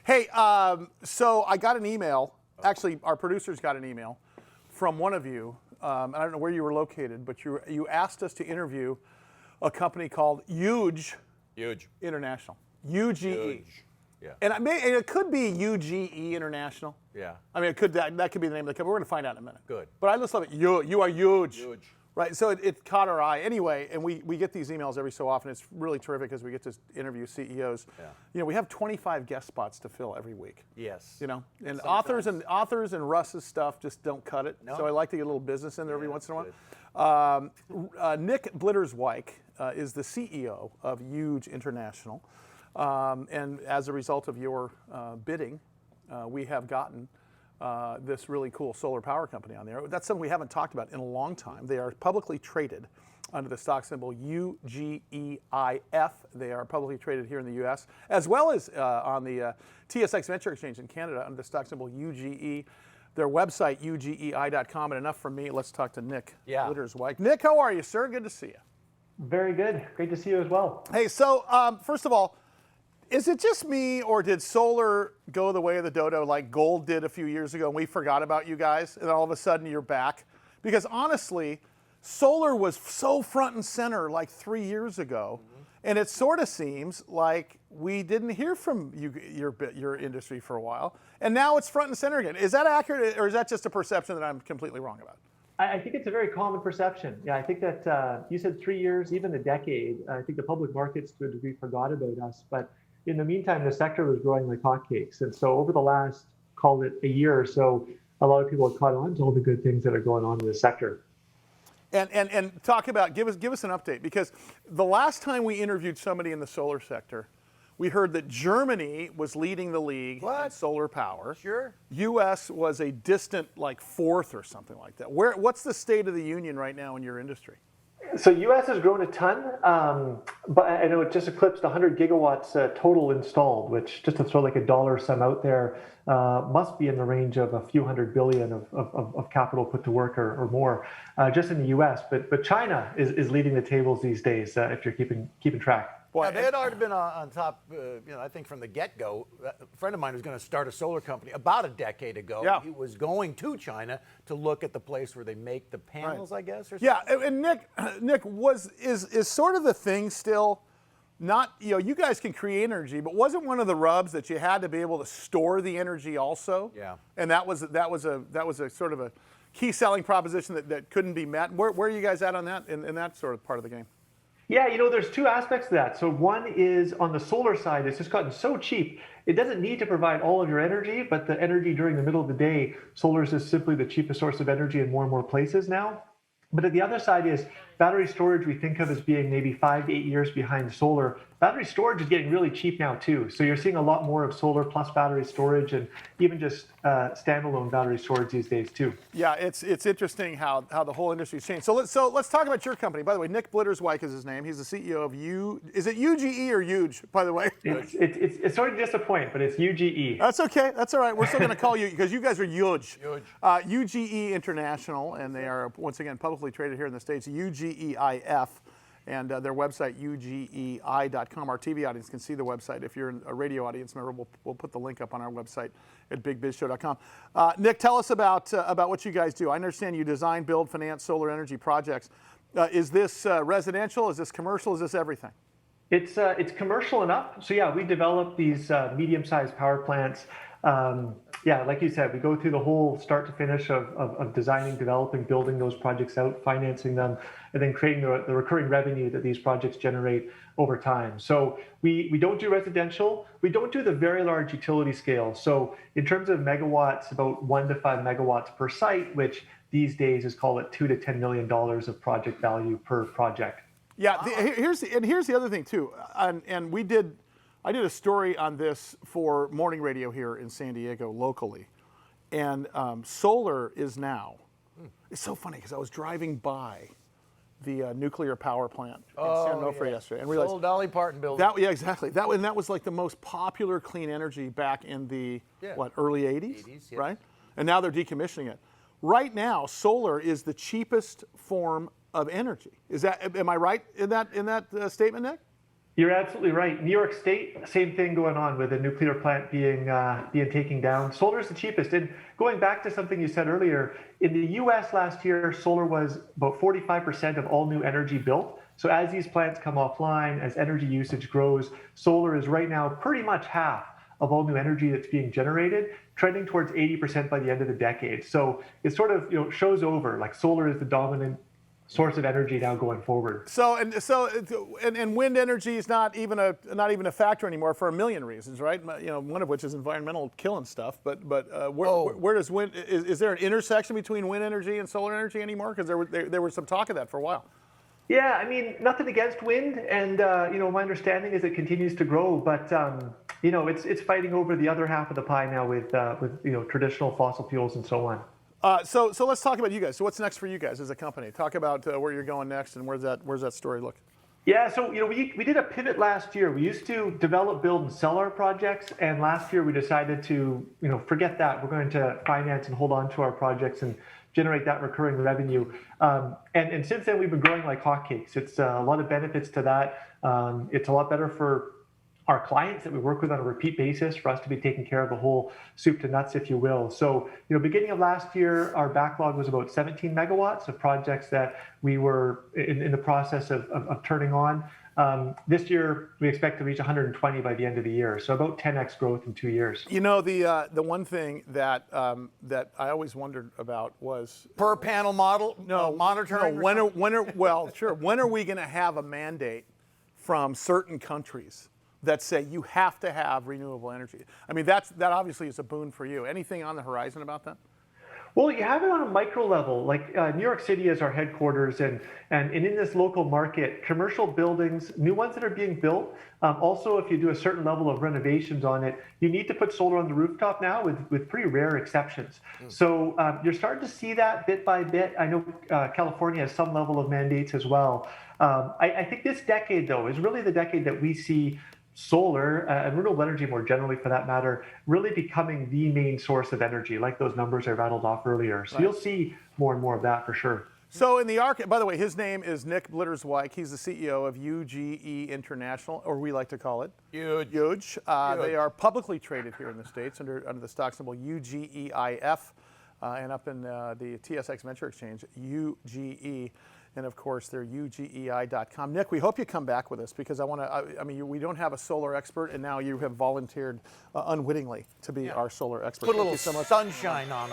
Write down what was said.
Hey, so I got an email. Actually, our producers got an email from one of you. I don't know where you were located, but you asked us to interview a company called Huge International. UGE. Huge. Yeah. And it could be UGE International. Yeah. I mean, that could be the name of the company. We're going to find out in a minute. Good. But I just love it. You are huge. Huge. Right, so it caught our eye. Anyway, and we get these emails every so often. It's really terrific because we get to interview CEOs. Yeah. You know, we have 25 guest spots to fill every week. Yes. You know, and Sometimes. authors and Russ's stuff just don't cut it. No. So I like to get a little business in there every once in a while. Nick Blitterswyk is the CEO of Huge International. And as a result of your bidding, we have gotten this really cool solar power company on there. That's something we haven't talked about in a long time. They are publicly traded under the stock symbol UGEIF. They are publicly traded here in the U.S., as well as on the TSX Venture Exchange in Canada under the stock symbol UGE. Their website, ugei.com. And enough from me. Let's talk to Nick Blitterswyk. Nick, how are you, sir? Good to see you. Very good. Great to see you as well. Hey, so first of all, is it just me, or did solar go the way of the dodo like gold did a few years ago and we forgot about you guys, and all of a sudden you're back? Because honestly, solar was so front and center like 3 years ago, and it sort of seems like we didn't hear from your industry for a while, and now it's front and center again. Is that accurate, or is that just a perception that I'm completely wrong about? I think it's a very common perception. Yeah, I think that you said 3 years, even a decade. I think the public markets to a degree forgot about us, but in the meantime, the sector was growing like hotcakes. And so over the last, call it a year or so, a lot of people have caught on to all the good things that are going on in the sector. And talk about, give us an update, because the last time we interviewed somebody in the solar sector, we heard that Germany was leading the league in solar power. Sure. U.S. was a distant like fourth or something like that. What's the state of the union right now in your industry? So U.S. has grown a ton, but I know it just eclipsed 100 gigawatts total installed, which, just to throw like a dollar sum out there, must be in the range of a few $100 billion of capital put to work or more, just in the U.S. But China is leading the tables these days, if you're keeping track. Boy, they had already been on top, I think from the get-go. A friend of mine was going to start a solar company about a decade ago. Yeah. He was going to China to look at the place where they make the panels, I guess, or something. Yeah, and Nick, is sort of the thing still not, you guys can create energy, but wasn't one of the rubs that you had to be able to store the energy also? Yeah. And that was a sort of a key selling proposition that couldn't be met. Where are you guys at on that, in that sort of part of the game? Yeah, there's two aspects to that. So one is on the solar side, it's just gotten so cheap. It doesn't need to provide all of your energy, but the energy during the middle of the day, solar is just simply the cheapest source of energy in more and more places now. But at the other side is battery storage we think of as being maybe 5 to 8 years behind solar. Battery storage is getting really cheap now too. So you're seeing a lot more of solar plus battery storage and even just standalone battery storage these days too. Yeah, it's interesting how the whole industry's changed. So let's talk about your company. By the way, Nick Blitterswyk is his name. He's the CEO of Is it UGE or Huge, by the way? It's sort of disappointing, but it's UGE. That's okay. That's all right. We're still going to call you, because you guys are huge. Huge. UGE International, and they are, once again, publicly traded here in the States, UGEIF, and their website, ugei.com. Our TV audience can see the website. If you're a radio audience member, we'll put the link up on our website at bigbizshow.com. Nick, tell us about what you guys do. I understand you design, build, finance solar energy projects. Is this residential? Is this commercial? Is this everything? It's commercial enough. So yeah, we develop these medium-sized power plants. Like you said, we go through the whole start to finish of designing, developing, building those projects out, financing them, and then creating the recurring revenue that these projects generate over time. So we don't do residential. We don't do the very large utility scale. So in terms of megawatts, about 1 to 5 megawatts per site, which these days is called $2 to $10 million of project value per project. Yeah, here's the other thing too, and I did a story on this for morning radio here in San Diego locally, and solar is now. It's so funny because I was driving by the nuclear power plant in San Onofre yesterday and realized old Dolly Parton building. Exactly. That was like the most popular clean energy back in the early 80s, yeah. Right? And now they're decommissioning it. Right now, solar is the cheapest form of energy. Am I right in that statement, Nick? You're absolutely right. New York State, same thing going on with a nuclear plant being taken down. Solar is the cheapest. And going back to something you said earlier, in the U.S. last year, solar was about 45% of all new energy built. So as these plants come offline, as energy usage grows, solar is right now pretty much half of all new energy that's being generated, trending towards 80% by the end of the decade. So it sort of shows over, like solar is the dominant source of energy now going forward. And wind energy is not even a factor anymore for a million reasons, right? One of which is environmental killing stuff. But where does wind? Is there an intersection between wind energy and solar energy anymore? Because there was some talk of that for a while. Yeah, I mean, nothing against wind, and my understanding is it continues to grow, but it's fighting over the other half of the pie now with traditional fossil fuels and so on. So let's talk about you guys. So what's next for you guys as a company? Talk about where you're going next and where's that story look? Yeah, so we did a pivot last year. We used to develop, build, and sell our projects, and last year we decided to forget that. We're going to finance and hold on to our projects and generate that recurring revenue. And since then we've been growing like hotcakes. It's a lot of benefits to that. It's a lot better for our clients that we work with on a repeat basis, for us to be taking care of the whole soup to nuts, if you will. So, beginning of last year, our backlog was about 17 megawatts of projects that we were in the process of turning on. This year, we expect to reach 120 by the end of the year. So about 10x growth in 2 years. The one thing that I always wondered about was Per panel model monitoring. No, when are we going to have a mandate from certain countries that say you have to have renewable energy? I mean, that obviously is a boon for you. Anything on the horizon about that? Well, you have it on a micro level. Like New York City is our headquarters, and in this local market, commercial buildings, new ones that are being built, also if you do a certain level of renovations on it, you need to put solar on the rooftop now with pretty rare exceptions. So you're starting to see that bit by bit. I know California has some level of mandates as well. I think this decade, though, is really the decade that we see solar and renewable energy more generally, for that matter, really becoming the main source of energy, like those numbers I rattled off earlier. So You'll see more and more of that for sure. So in the by the way, his name is Nick Blitterswyk. He's the CEO of UGE International, or we like to call it Huge. They are publicly traded here in the States under the stock symbol UGEIF, and up in the TSX Venture Exchange, UGE. And of course, they're ugei.com. Nick, we hope you come back with us because we don't have a solar expert, and now you have volunteered unwittingly to be our solar expert. Put a little sunshine on it.